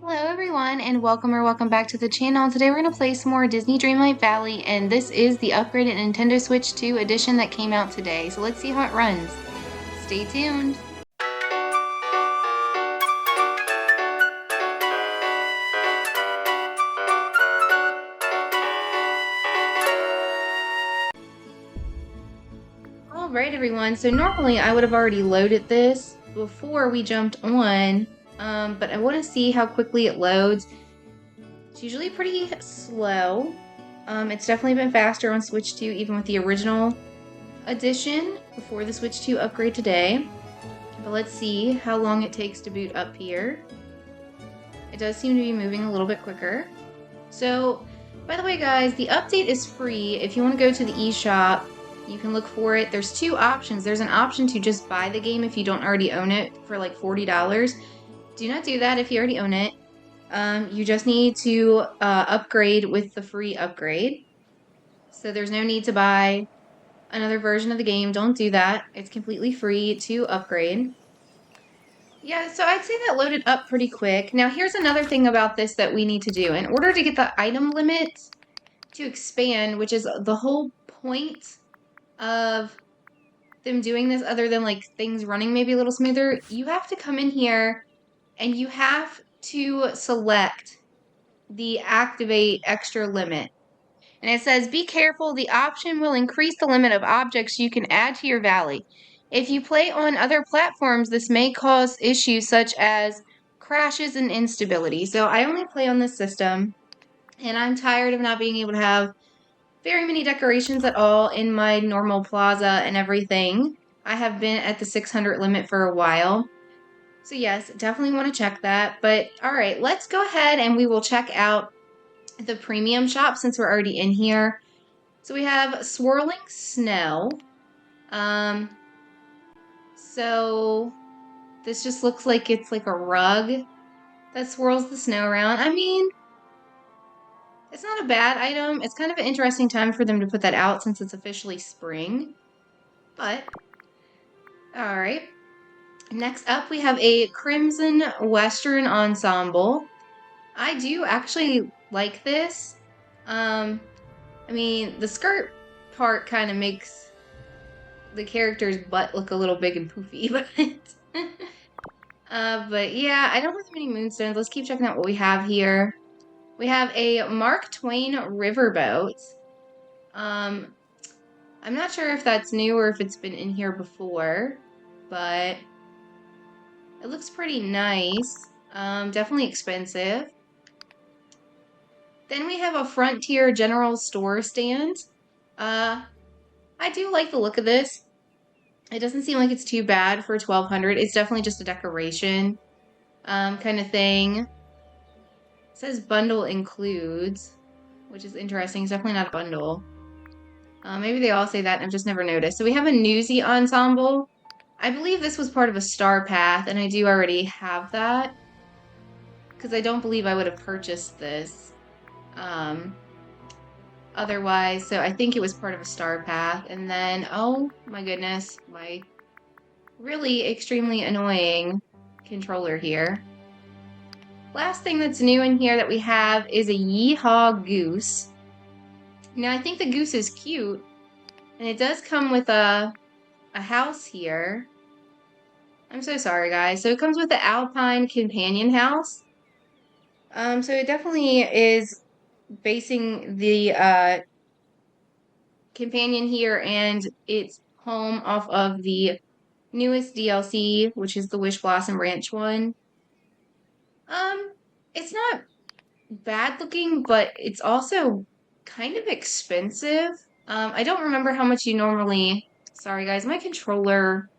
Hello everyone and welcome back to the channel. Today we're going to play some more Disney Dreamlight Valley, and this is the upgraded Nintendo Switch 2 edition that came out today. So let's see how it runs. Stay tuned. Alright everyone, so normally I would have already loaded this before we jumped on, but I want to see how quickly it loads. It's usually pretty slow. It's definitely been faster on Switch 2 even with the original edition before the Switch 2 upgrade today. But let's see how long it takes to boot up here. It does seem to be moving a little bit quicker. So, by the way guys, the update is free. If you want to go to the eShop, you can look for it. There's two options. There's an option to just buy the game if you don't already own it for like $40. Do not do that if you already own it. You just need to upgrade with the free upgrade. So there's no need to buy another version of the game. Don't do that. It's completely free to upgrade. Yeah, so I'd say that loaded up pretty quick. Now here's another thing about this that we need to do. In order to get the item limit to expand, which is the whole point of them doing this, other than like things running maybe a little smoother, you have to come in here and you have to select the activate extra limit. And it says, be careful, the option will increase the limit of objects you can add to your valley. If you play on other platforms, this may cause issues such as crashes and instability. So I only play on this system, and I'm tired of not being able to have very many decorations at all in my normal plaza and everything. I have been at the 600 limit for a while. So yes, definitely want to check that. But all right, let's go ahead and we will check out the premium shop since we're already in here. So we have swirling snow. So this just looks like it's like a rug that swirls the snow around. I mean, it's not a bad item. It's kind of an interesting time for them to put that out since it's officially spring. But, alright. Next up, we have a Crimson Western Ensemble. I do actually like this. I mean, the skirt part kind of makes the character's butt look a little big and poofy, but yeah, I don't have many moonstones. Let's keep checking out what we have here. We have a Mark Twain riverboat. I'm not sure if that's new or if it's been in here before, but it looks pretty nice. Definitely expensive. Then we have a Frontier General Store stand. I do like the look of this. It doesn't seem like it's too bad for $1,200. It's definitely just a decoration kind of thing. It says bundle includes, which is interesting. It's definitely not a bundle. Maybe they all say that and I've just never noticed. So we have a Newsy Ensemble. I believe this was part of a Star Path, and I do already have that. Because I don't believe I would have purchased this otherwise. So I think it was part of a Star Path. And then, oh my goodness, my really extremely annoying controller here. Last thing that's new in here that we have is a Yeehaw Goose. Now, I think the goose is cute, and it does come with a house here. I'm so sorry, guys. So it comes with the Alpine Companion House. So it definitely is basing the companion here and its home off of the newest DLC, which is the Wish Blossom Ranch one. It's not bad looking, but it's also kind of expensive. I don't remember how much you normally... Sorry guys, my controller,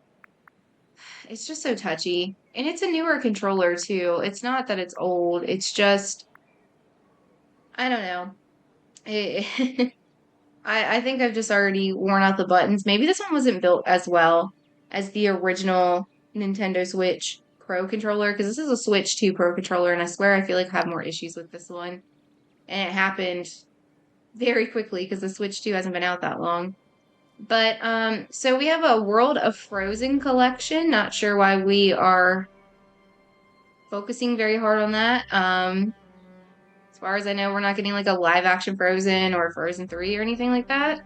it's just so touchy. And it's a newer controller too. It's not that it's old, it's just, I don't know. I think I've just already worn out the buttons. Maybe this one wasn't built as well as the original Nintendo Switch Pro controller, because this is a Switch 2 Pro controller, and I swear I feel like I have more issues with this one. And it happened very quickly because the Switch 2 hasn't been out that long. But, so we have a World of Frozen collection. Not sure why we are focusing very hard on that. As far as I know, we're not getting like a live action Frozen or Frozen 3 or anything like that.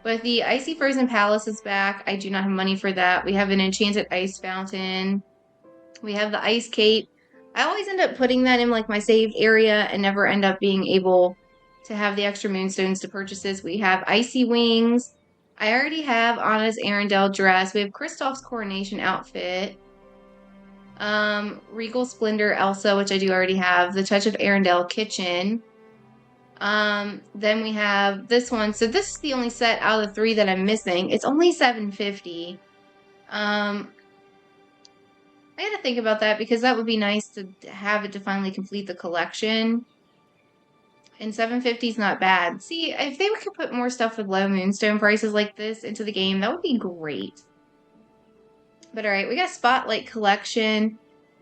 But the Icy Frozen Palace is back. I do not have money for that. We have an Enchanted Ice Fountain. We have the Ice Cape. I always end up putting that in like my saved area and never end up being able to have the extra moonstones to purchase this. We have Icy Wings. I already have Anna's Arendelle dress. We have Kristoff's coronation outfit. Regal Splendor Elsa, which I do already have. The Touch of Arendelle kitchen. Then we have this one. So this is the only set out of the 3 that I'm missing. It's only $7.50. I gotta think about that because that would be nice to have it to finally complete the collection. And $7.50 is not bad. See, if they could put more stuff with low moonstone prices like this into the game, that would be great. But alright, we got Spotlight Collection.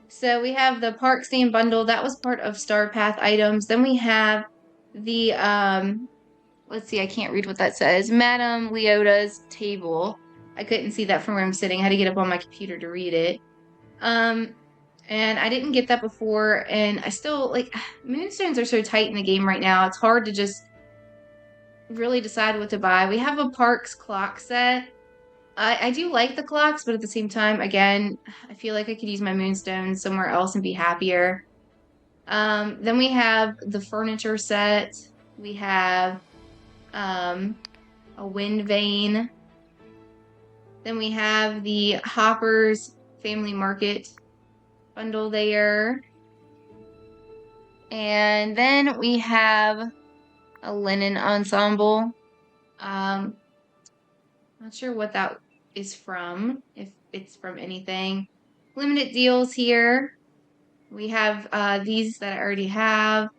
So we have the Park Stand Bundle. That was part of Star Path items. Then we have the, let's see, I can't read what that says. Madame Leota's Table. I couldn't see that from where I'm sitting. I had to get up on my computer to read it. And I didn't get that before, and I still, like, moonstones are so tight in the game right now, it's hard to just really decide what to buy. We have a Parks clock set. I do like the clocks, but at the same time, again, I feel like I could use my moonstones somewhere else and be happier. Then we have the furniture set. We have a wind vane. Then we have the Hopper's Family Market bundle there. And then we have a linen ensemble. Not sure what that is from, if it's from anything. Limited deals here. We have these that I already have.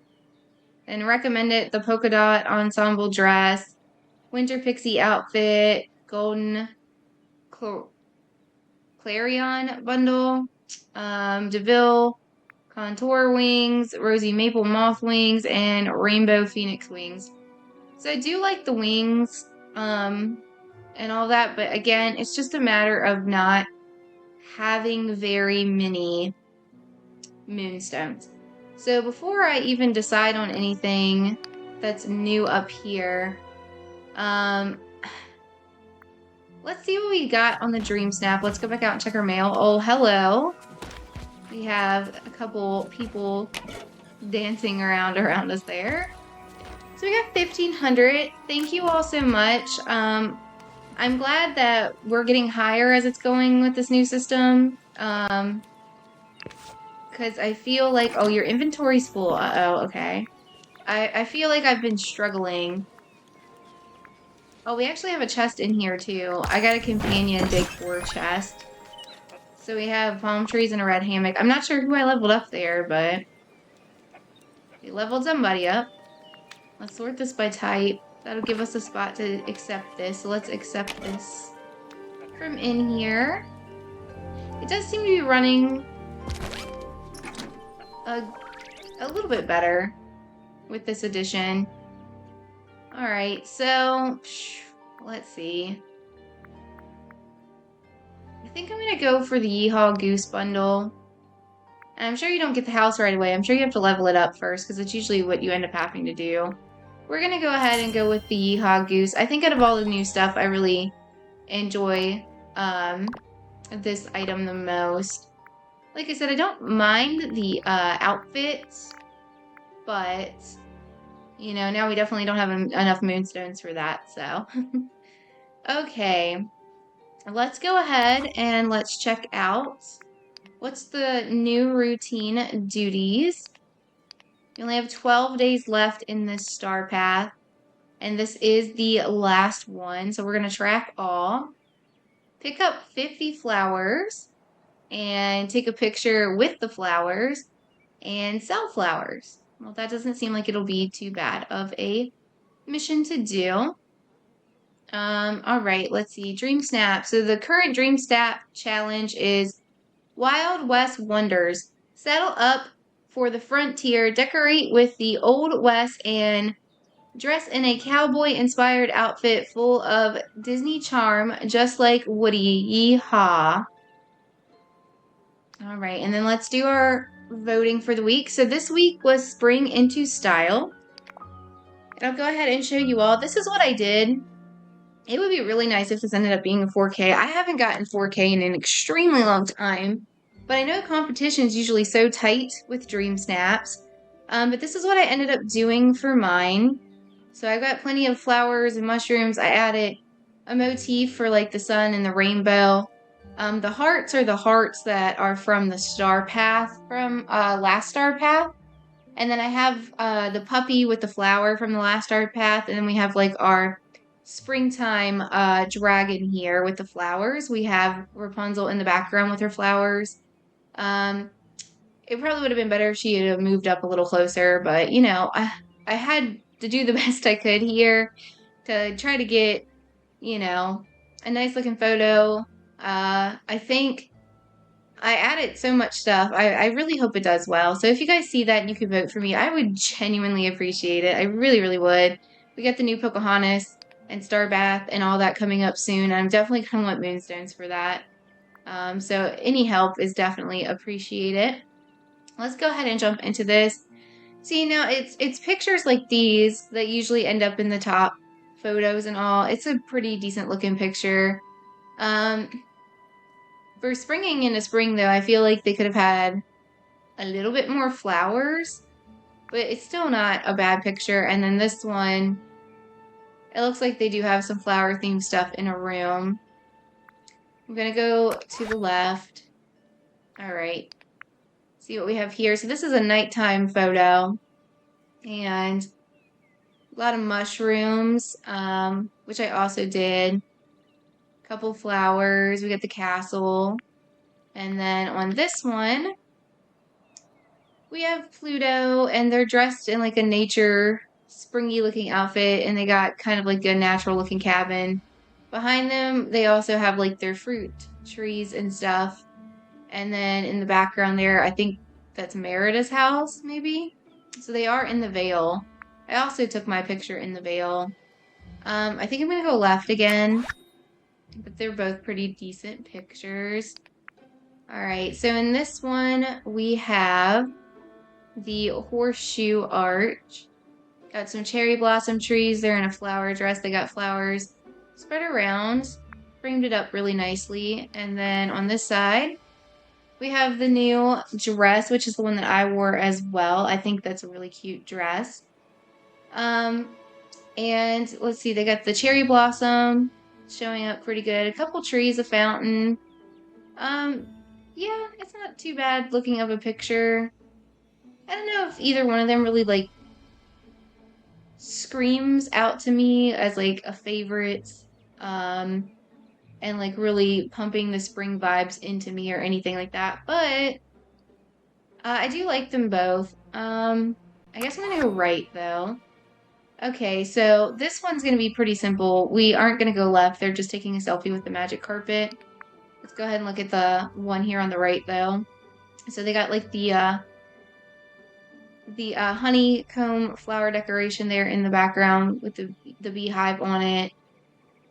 And recommend it, the polka dot ensemble dress, winter pixie outfit, golden clarion bundle, DeVille contour wings, rosy maple moth wings, and rainbow phoenix wings. So I do like the wings and all that, but again, it's just a matter of not having very many moonstones. So before I even decide on anything that's new up here, let's see what we got on the Dream Snap. Let's go back out and check our mail. Oh, hello. We have a couple people dancing around us there. So we got 1,500. Thank you all so much. I'm glad that we're getting higher as it's going with this new system. Because I feel like, oh, your inventory's full. Uh-oh, okay. I feel like I've been struggling. Oh, we actually have a chest in here, too. I got a companion Dig 4 chest. So we have palm trees and a red hammock. I'm not sure who I leveled up there, but we leveled somebody up. Let's sort this by type. That'll give us a spot to accept this. So let's accept this from in here. It does seem to be running a little bit better with this edition. Alright, so let's see. I think I'm going to go for the Yeehaw Goose bundle. And I'm sure you don't get the house right away. I'm sure you have to level it up first because it's usually what you end up having to do. We're going to go ahead and go with the Yeehaw Goose. I think out of all the new stuff, I really enjoy this item the most. Like I said, I don't mind the outfits, but, you know, now we definitely don't have enough moonstones for that, so. Okay. Let's go ahead and let's check out what's the new routine duties. You only have 12 days left in this star path, and this is the last one, so we're going to track all. Pick up 50 flowers and take a picture with the flowers and sell flowers. Well, that doesn't seem like it'll be too bad of a mission to do. All right, let's see. Dream Snap. So the current Dream Snap challenge is Wild West Wonders. Saddle up for the frontier, decorate with the Old West, and dress in a cowboy-inspired outfit full of Disney charm, just like Woody. Yeehaw. All right, and then let's do our voting for the week. So this week was Spring into Style. And I'll go ahead and show you all. This is what I did. It would be really nice if this ended up being a 4K. I haven't gotten 4K in an extremely long time, but I know competition is usually so tight with Dream Snaps. But this is what I ended up doing for mine. So I've got plenty of flowers and mushrooms. I added a motif for like the sun and the rainbow. The hearts are the hearts that are from the star path from last star path. And then I have the puppy with the flower from the last star path. And then we have like our springtime dragon here with the flowers. We have Rapunzel in the background with her flowers. It probably would have been better if she had moved up a little closer, but you know, I had to do the best I could here to try to get, you know, a nice looking photo. I think I added so much stuff. I really hope it does well. So if you guys see that and you could vote for me, I would genuinely appreciate it. I really, really would. We got the new Pocahontas and Star Bath and all that coming up soon. I'm definitely going to want Moonstones for that. So any help is definitely appreciated. Let's go ahead and jump into this. See, now it's pictures like these that usually end up in the top photos and all. It's a pretty decent looking picture. For springing into spring, though, I feel like they could have had a little bit more flowers, but it's still not a bad picture. And then this one, it looks like they do have some flower themed stuff in a room. I'm gonna go to the left. All right, see what we have here. So this is a nighttime photo, and a lot of mushrooms, which I also did. A couple flowers. We got the castle, and then on this one, we have Pluto, and they're dressed in like a nature, springy looking outfit, and they got kind of like a natural looking cabin. Behind them, they also have like their fruit trees and stuff. And then in the background there, I think that's Merida's house, maybe? So they are in the Vale. I also took my picture in the Vale. I think I'm gonna go left again, but they're both pretty decent pictures. All right, so in this one, we have the horseshoe arch. Got some cherry blossom trees. They're in a flower dress. They got flowers spread around. Framed it up really nicely. And then on this side, we have the new dress, which is the one that I wore as well. I think that's a really cute dress. And let's see, they got the cherry blossom showing up pretty good. A couple trees, a fountain. Yeah, it's not too bad looking of a picture. I don't know if either one of them really like screams out to me as like a favorite, and like really pumping the spring vibes into me or anything like that, but I do like them both. I guess I'm gonna go right though. Okay, so this one's gonna be pretty simple. We aren't gonna go left. They're just taking a selfie with the magic carpet. Let's go ahead and look at the one here on the right though. So they got like the honeycomb flower decoration there in the background with the beehive on it.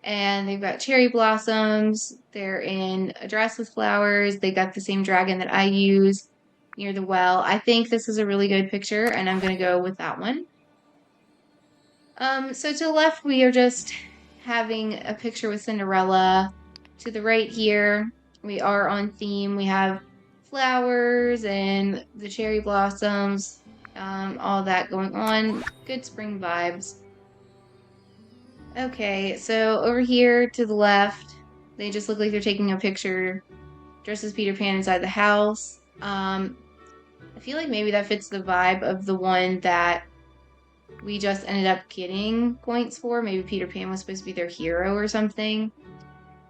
And they've got cherry blossoms. They're in a dress with flowers. They got the same dragon that I use near the well. I think this is a really good picture, and I'm going to go with that one. So to the left, we are just having a picture with Cinderella. To the right here, we are on theme. We have flowers and the cherry blossoms, all that going on. Good spring vibes. Okay, so over here to the left, they just look like they're taking a picture dressed as Peter Pan inside the house. I feel like maybe that fits the vibe of the one that we just ended up getting points for. Maybe Peter Pan was supposed to be their hero or something.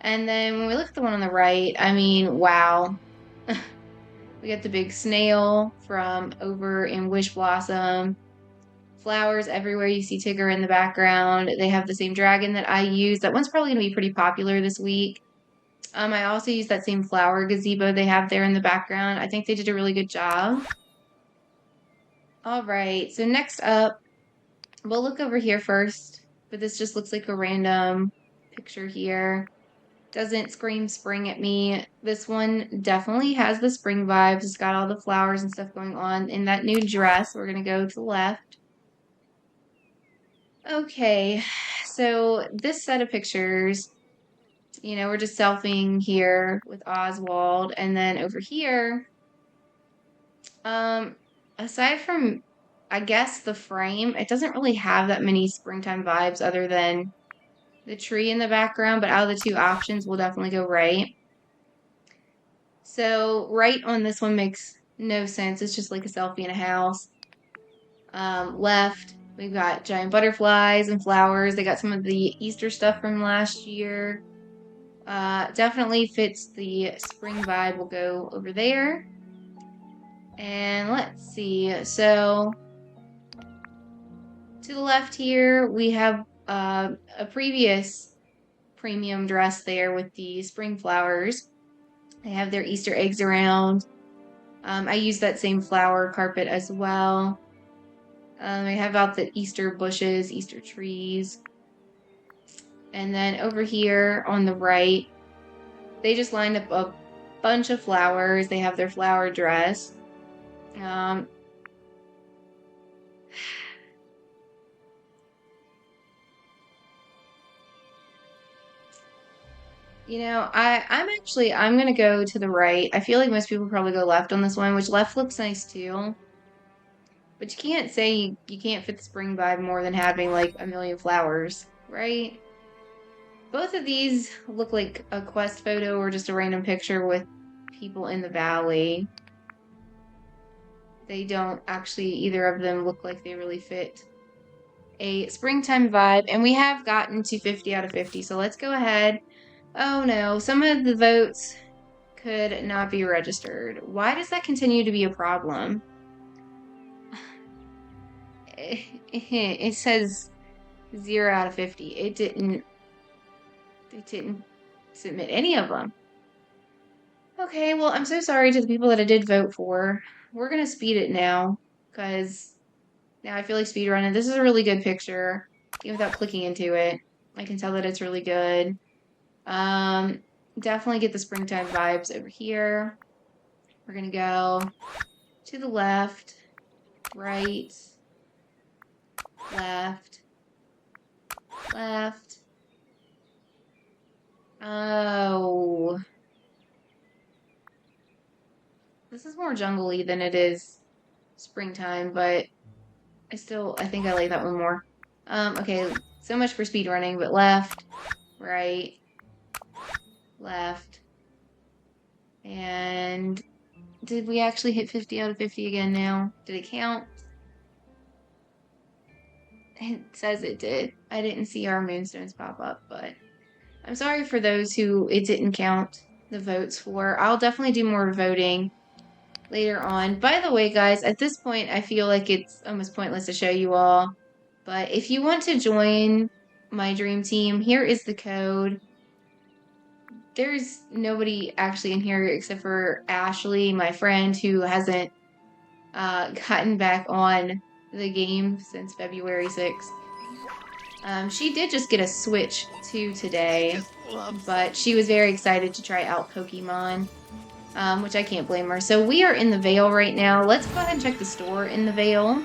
And then when we look at the one on the right, I mean, wow. We got the big snail from over in Wish Blossom. Flowers everywhere. You see Tigger in the background. They have the same dragon that I use. That one's probably going to be pretty popular this week. I also use that same flower gazebo they have there in the background. I think they did a really good job. All right, so next up, we'll look over here first, but this just looks like a random picture here. doesn't scream spring at me. This one definitely has the spring vibes. It's got all the flowers and stuff going on. In that new dress, we're going to go to the left. Okay, so this set of pictures, you know, we're just selfieing here with Oswald. And then over here, aside from, I guess, the frame, it doesn't really have that many springtime vibes other than the tree in the background, but out of the two options, we'll definitely go right. So right on this one makes no sense. It's just like a selfie in a house. Left, we've got giant butterflies and flowers. They got some of the Easter stuff from last year. Definitely fits the spring vibe. We'll go over there. And let's see. So to the left here, we have a previous premium dress there with the spring flowers. They have their Easter eggs around. I use that same flower carpet as well. I have out the Easter bushes, Easter trees. And then over here on the right, they just lined up a bunch of flowers. They have their flower dress. You know, I'm gonna go to the right. I feel like most people probably go left on this one, which left looks nice too. But you can't say you can't fit the spring vibe more than having like a million flowers, right? Both of these look like a quest photo or just a random picture with people in the valley. They don't actually, either of them look like they really fit a springtime vibe. And we have gotten to 50 out of 50, so let's go ahead. Oh no, some of the votes could not be registered. Why does that continue to be a problem? It says 0 out of 50. It didn't submit any of them. Okay, well, I'm so sorry to the people that I did vote for. We're gonna speed it now, because now I feel like speedrunning. This is a really good picture, even without clicking into it. I can tell that it's really good. Definitely get the springtime vibes over here. We're gonna go to the left, right, left, left. Oh. This is more jungle-y than it is springtime, but I think I like that one more. Okay, so much for speedrunning, but left, right, left. And did we actually hit 50 out of 50 again now? Did it count? It says it did. I didn't see our moonstones pop up, but I'm sorry for those who it didn't count the votes for. I'll definitely do more voting later on. By the way, guys, at this point, I feel like it's almost pointless to show you all. But if you want to join my dream team, here is the code. There's nobody actually in here except for Ashley, my friend, who hasn't gotten back on the game since February 6th. She did just get a Switch 2 today, but she was very excited to try out Pokemon. Which I can't blame her. So we are in the Vale right now. Let's go ahead and check the store in the Vale.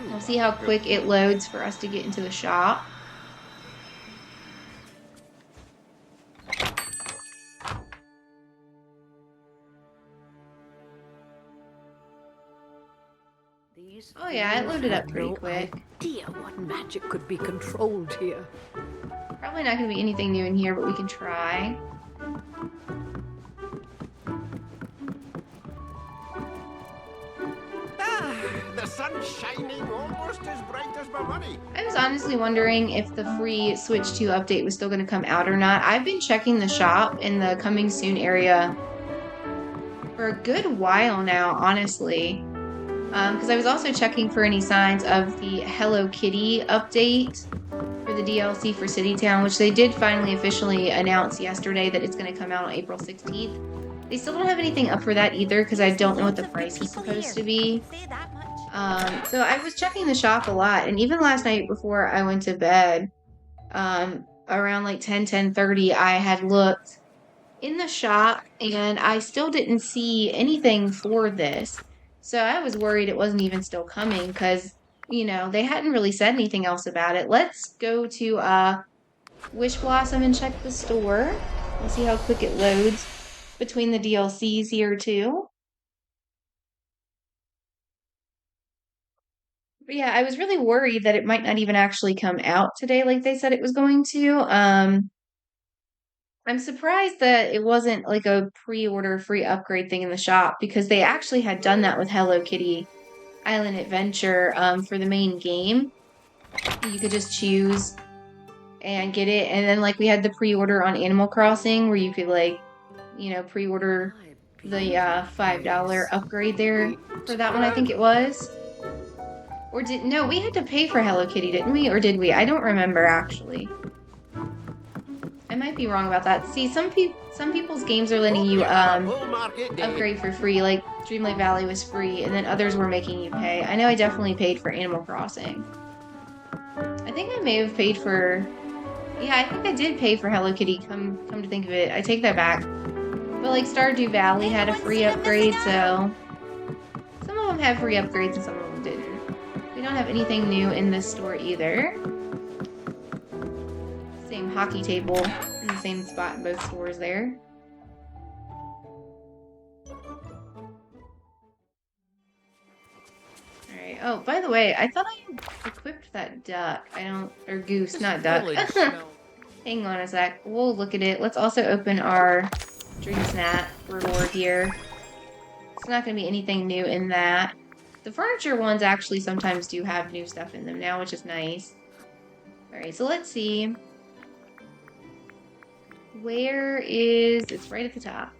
We'll see how quick it loads for us to get into the shop. Oh yeah, it loaded up pretty quick. Idea what magic could be controlled here. Probably not going to be anything new in here, but we can try. The sun's shining almost as bright as my money. I was honestly wondering if the free Switch 2 update was still going to come out or not. I've been checking the shop in the coming soon area for a good while now, honestly. Because I was also checking for any signs of the Hello Kitty update for the DLC for City Town, which they did finally officially announce yesterday that it's going to come out on April 16th. They still don't have anything up for that either, because I don't know what the price is supposed to be. So I was checking the shop a lot, and even last night before I went to bed, I around like 10:30, I had looked in the shop and I still didn't see anything for this. So I was worried it wasn't even still coming because, they hadn't really said anything else about it. Let's go to Wish Blossom and check the store. We'll see how quick it loads between the DLCs here too. But yeah, I was really worried that it might not even actually come out today like they said it was going to. I'm surprised that it wasn't like a pre-order free upgrade thing in the shop because they actually had done that with Hello Kitty Island Adventure for the main game. You could just choose and get it. And then like we had the pre-order on Animal Crossing where you could pre-order the $5 upgrade there for that one, I think it was. Or no, we had to pay for Hello Kitty, didn't we? Or did we? I don't remember actually. I might be wrong about that. See, some people's games are letting you upgrade for free, like Dreamlight Valley was free, and then others were making you pay. I know I definitely paid for Animal Crossing. I think I may have paid for... Yeah, I think I did pay for Hello Kitty, come to think of it. I take that back. But like Stardew Valley had a free upgrade, so... Some of them have free upgrades and some of them didn't. We don't have anything new in this store either. Same hockey table in the same spot in both stores there. Alright, oh, by the way, I thought I equipped that duck. Or goose, not duck. Hang on a sec, we'll look at it. Let's also open our Dream Snap reward here. It's not going to be anything new in that. The furniture ones actually sometimes do have new stuff in them now, which is nice. Alright, so let's see. It's right at the top.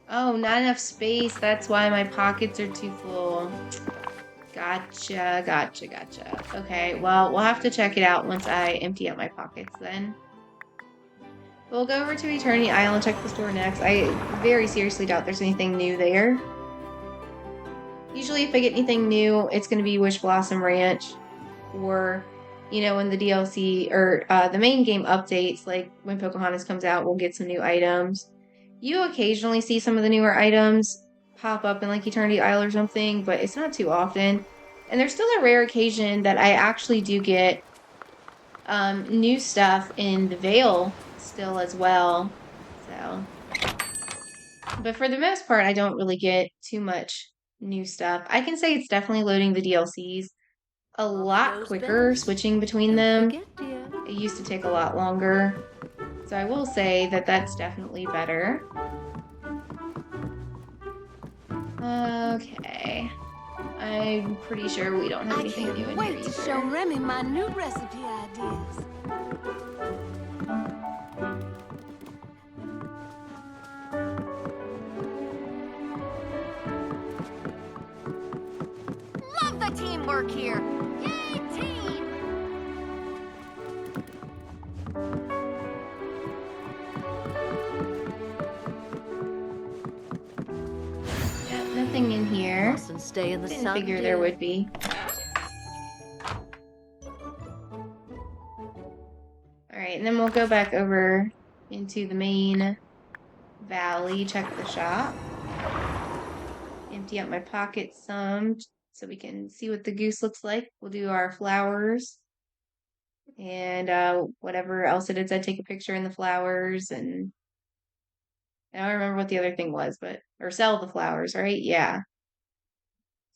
Oh, not enough space. That's why my pockets are too full. Gotcha. Okay, well, we'll have to check it out once I empty out my pockets then. We'll go over to Eternity Isle and check the store next. I very seriously doubt there's anything new there. Usually if I get anything new, it's going to be Wish Blossom Ranch or... when the DLC or the main game updates, like when Pocahontas comes out, we'll get some new items. You occasionally see some of the newer items pop up in like Eternity Isle or something, but it's not too often. And there's still a rare occasion that I actually do get new stuff in the Vale still as well. So, but for the most part, I don't really get too much new stuff. I can say it's definitely loading the DLCs a lot quicker, switching between them. It used to take a lot longer. So I will say that that's definitely better. Okay. I'm pretty sure we don't have anything new in here either. Wait to show Remy my new recipe ideas. Love the teamwork here. Yay, team! Yeah, nothing in here. Mustn't stay in the Didn't sun, figure there would be. Alright, and then we'll go back over into the main valley, check the shop. Empty out my pockets some so we can see what the goose looks like. We'll do our flowers and whatever else it is. I take a picture in the flowers and I don't remember what the other thing was, or sell the flowers, right? Yeah.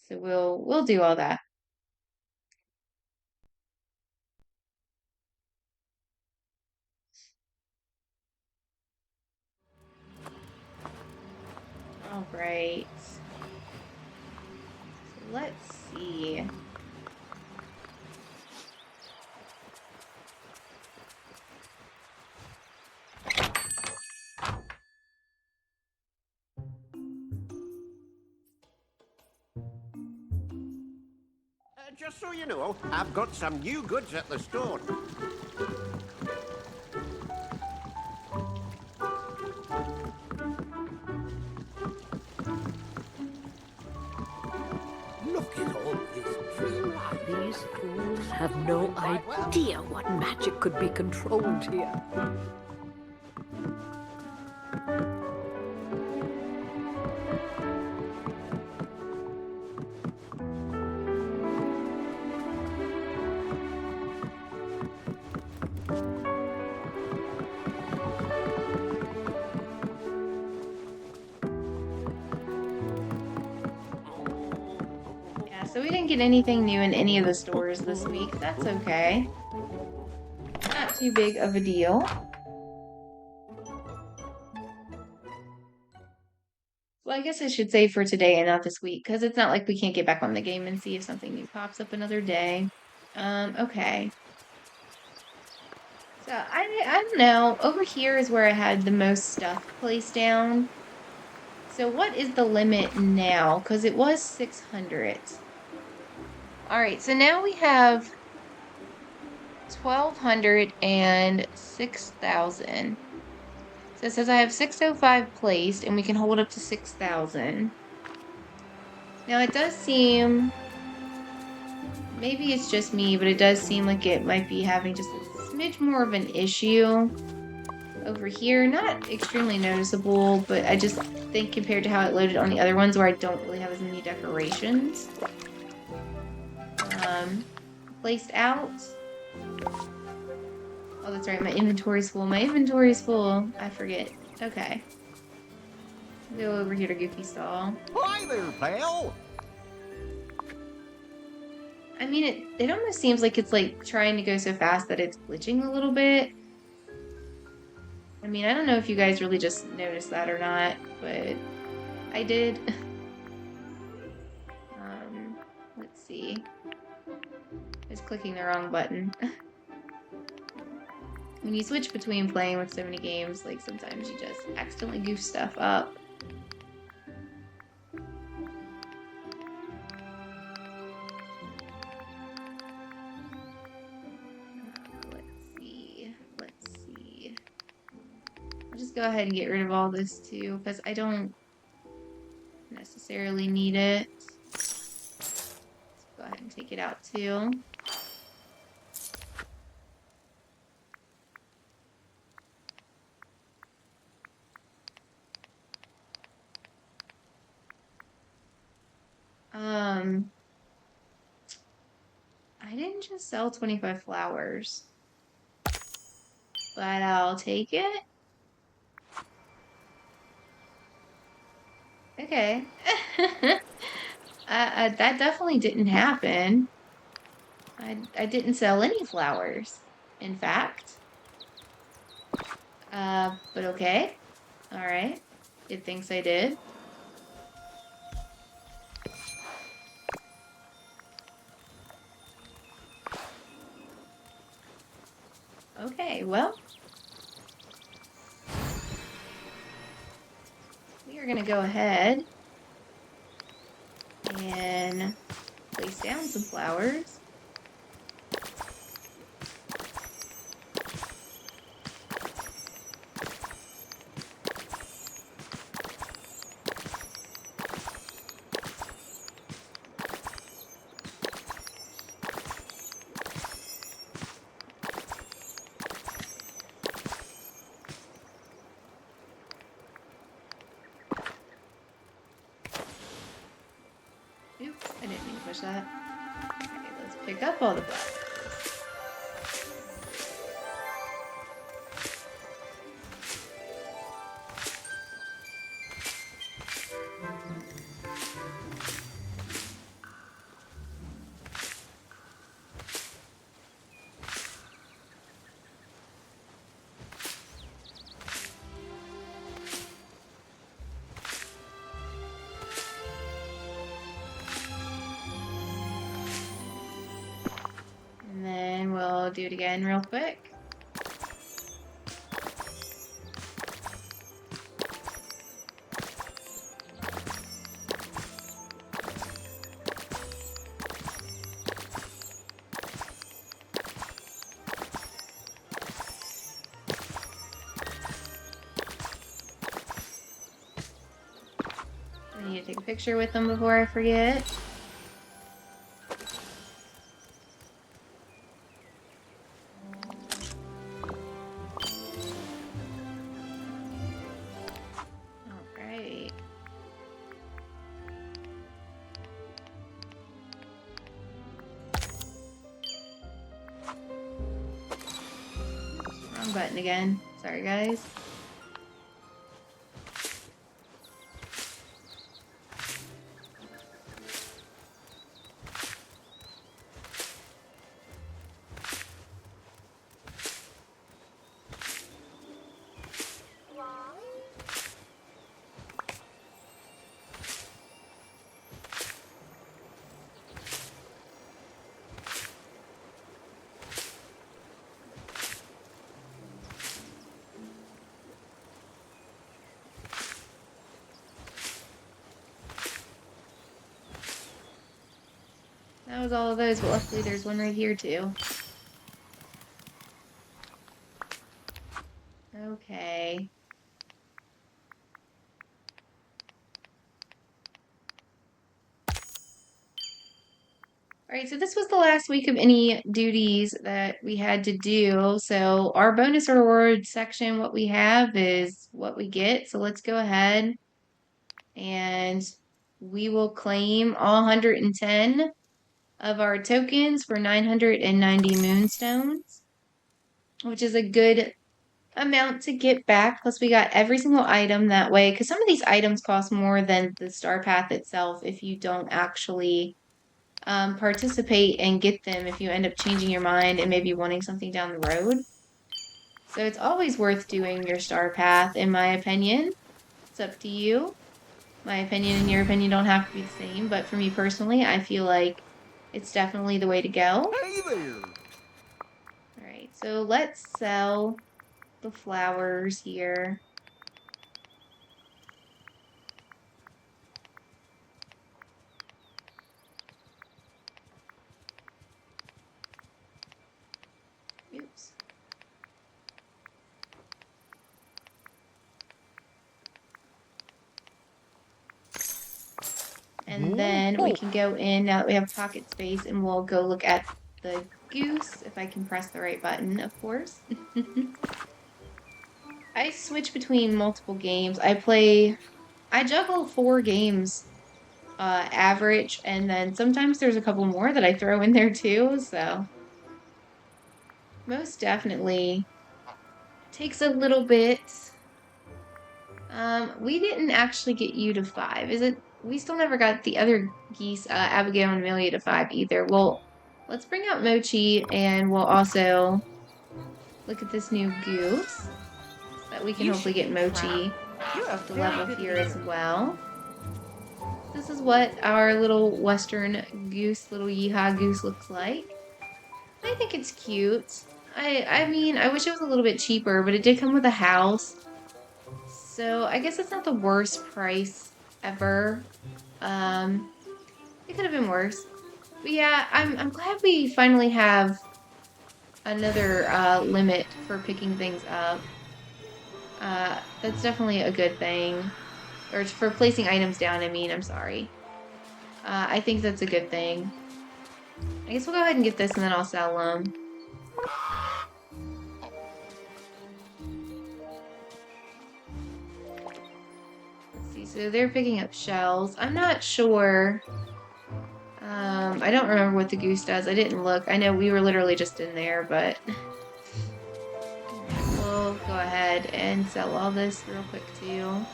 So we'll do all that. All right. So let's see. Just so you know, I've got some new goods at the store. Look at all this These fools have no idea what magic could be controlled here. So we didn't get anything new in any of the stores this week. That's okay. Not too big of a deal. Well, I guess I should say for today and not this week, because it's not like we can't get back on the game and see if something new pops up another day. Okay. So I don't know. Over here is where I had the most stuff placed down. So what is the limit now? Because it was 600. All right, so now we have 1,200 and 6,000. So it says I have 605 placed, and we can hold up to 6,000. Now it does seem, maybe it's just me, but it does seem like it might be having just a smidge more of an issue over here. Not extremely noticeable, but I just think compared to how it loaded on the other ones where I don't really have as many decorations placed out. Oh, that's right, my inventory's full. My inventory's full. I forget. Okay. Go over here to Goofy Stall. Hi there, pal. I mean, it almost seems like it's like trying to go so fast that it's glitching a little bit. I mean, I don't know if you guys really just noticed that or not, but I did. Let's see. I was clicking the wrong button. When you switch between playing with so many games, like sometimes you just accidentally goof stuff up. Let's see. I'll just go ahead and get rid of all this too, because I don't necessarily need it. Let's go ahead and take it out too. I didn't just sell 25 flowers, but I'll take it. Okay. That definitely didn't happen. I didn't sell any flowers, in fact. But okay. All right. It thinks I did. Okay, well, we are going to go ahead and place down some flowers. Oops, I didn't mean to push that. Okay, let's pick up all the flowers. And then we'll do it again real quick. I need to take a picture with them before I forget. Wrong button again. Sorry, guys. That was all of those, but luckily there's one right here too. Okay. Alright, so this was the last week of any duties that we had to do. So our bonus reward section, what we have is what we get. So let's go ahead and we will claim all 110 of our tokens for 990 moonstones, which is a good amount to get back. Plus we got every single item that way, because some of these items cost more than the star path itself if you don't actually participate and get them, if you end up changing your mind and maybe wanting something down the road. So it's always worth doing your star path, in my opinion. It's up to you. My opinion and your opinion don't have to be the same, but for me personally, I feel like it's definitely the way to go. Hey there. Alright, so let's sell the flowers here. Oops. And then we can go in, now that we have pocket space, and we'll go look at the goose, if I can press the right button, of course. I switch between multiple games. I juggle 4 games average, and then sometimes there's a couple more that I throw in there too, so most definitely takes a little bit. We didn't actually get you to 5. We still never got the other geese, Abigail and Amelia, to 5 either. Well, let's bring out Mochi, and we'll also look at this new goose, so that we can hopefully get Mochi up the level here as well. This is what our little western goose, little yeehaw goose looks like. I think it's cute. I mean, I wish it was a little bit cheaper, but it did come with a house. So I guess it's not the worst price ever. It could have been worse. But yeah, I'm glad we finally have another limit for picking things up. That's definitely a good thing. Or for placing items down, I mean, I'm sorry. I think that's a good thing. I guess we'll go ahead and get this and then I'll sell them. Let's see, so they're picking up shells. I'm not sure. I don't remember what the goose does. I didn't look. I know we were literally just in there, but we'll go ahead and sell all this real quick too.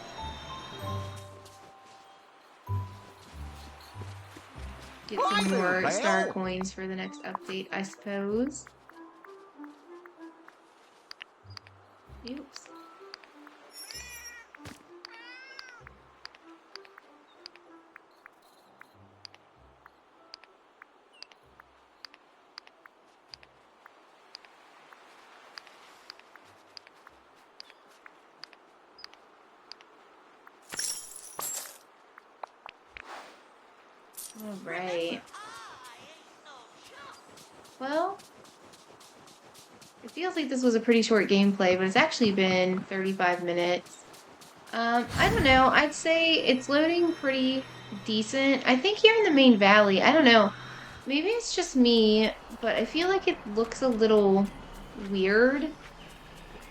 Get some more star coins for the next update, I suppose. Oops. All right. Well, it feels like this was a pretty short gameplay, but it's actually been 35 minutes. I don't know. I'd say it's loading pretty decent. I think here in the main valley, I don't know. Maybe it's just me, but I feel like it looks a little weird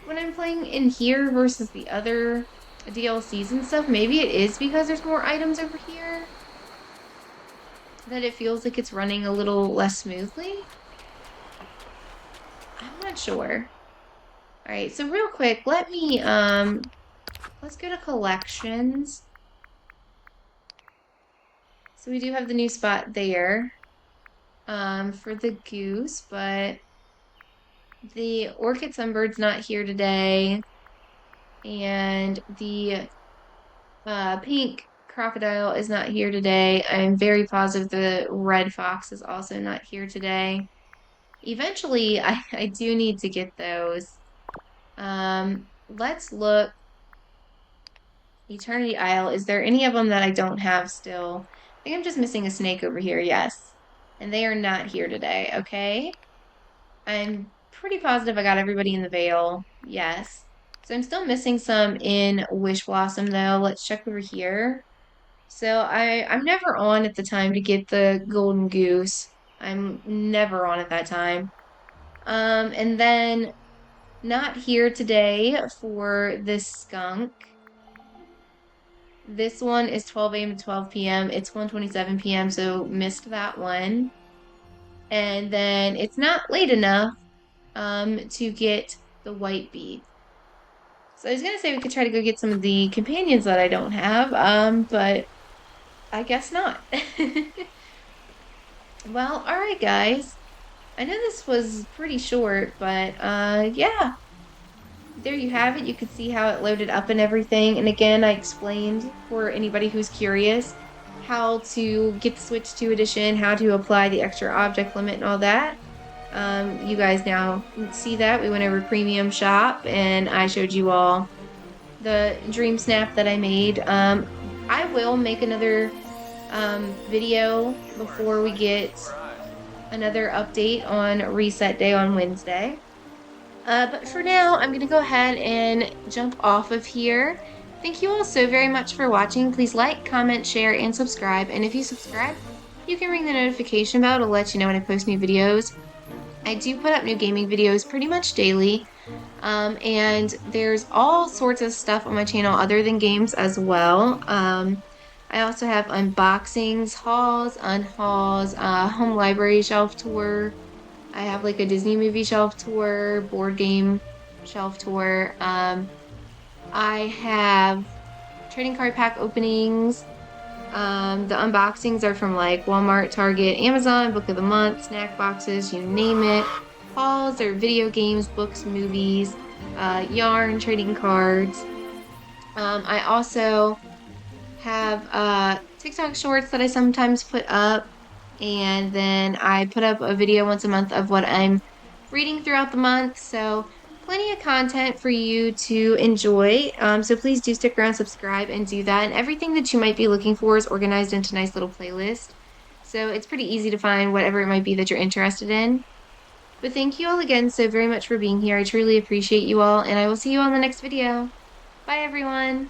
when I'm playing in here versus the other DLCs and stuff. Maybe it is because there's more items over here that it feels like it's running a little less smoothly. I'm not sure. All right, so real quick, let me, let's go to collections. So we do have the new spot there, for the goose, but the orchid sunbird's not here today. And the pink crocodile is not here today. I'm very positive the red fox is also not here today. Eventually, I do need to get those. Let's look. Eternity Isle. Is there any of them that I don't have still? I think I'm just missing a snake over here. Yes. And they are not here today. Okay. I'm pretty positive I got everybody in the Vale. Yes. So I'm still missing some in Wish Blossom though. Let's check over here. So I'm never on at the time to get the golden goose. I'm never on at that time. And then not here today for this skunk. This one is 12 a.m. to 12 p.m. It's 1:27 p.m., so missed that one. And then it's not late enough to get the white bee. So I was gonna say we could try to go get some of the companions that I don't have, but I guess not. Well, all right, guys. I know this was pretty short, but yeah. There you have it. You could see how it loaded up and everything. And again, I explained for anybody who's curious how to get the Switch 2 edition, how to apply the extra object limit and all that. You guys now see that. We went over Premium Shop and I showed you all the Dream Snap that I made. I will make another video before we get another update on Reset Day on Wednesday. But for now, I'm going to go ahead and jump off of here. Thank you all so very much for watching. Please like, comment, share, and subscribe. And if you subscribe, you can ring the notification bell to let you know when I post new videos. I do put up new gaming videos pretty much daily. And there's all sorts of stuff on my channel other than games as well. I also have unboxings, hauls, unhauls, home library shelf tour. I have like a Disney movie shelf tour, board game shelf tour. I have trading card pack openings. The unboxings are from like Walmart, Target, Amazon, Book of the Month, snack boxes, you name it. Hauls are video games, books, movies, yarn, trading cards. I also have TikTok shorts that I sometimes put up. And then I put up a video once a month of what I'm reading throughout the month. So plenty of content for you to enjoy. So please do stick around, subscribe, and do that. And everything that you might be looking for is organized into a nice little playlist. So it's pretty easy to find whatever it might be that you're interested in. But thank you all again so very much for being here. I truly appreciate you all, and I will see you all in the next video. Bye, everyone.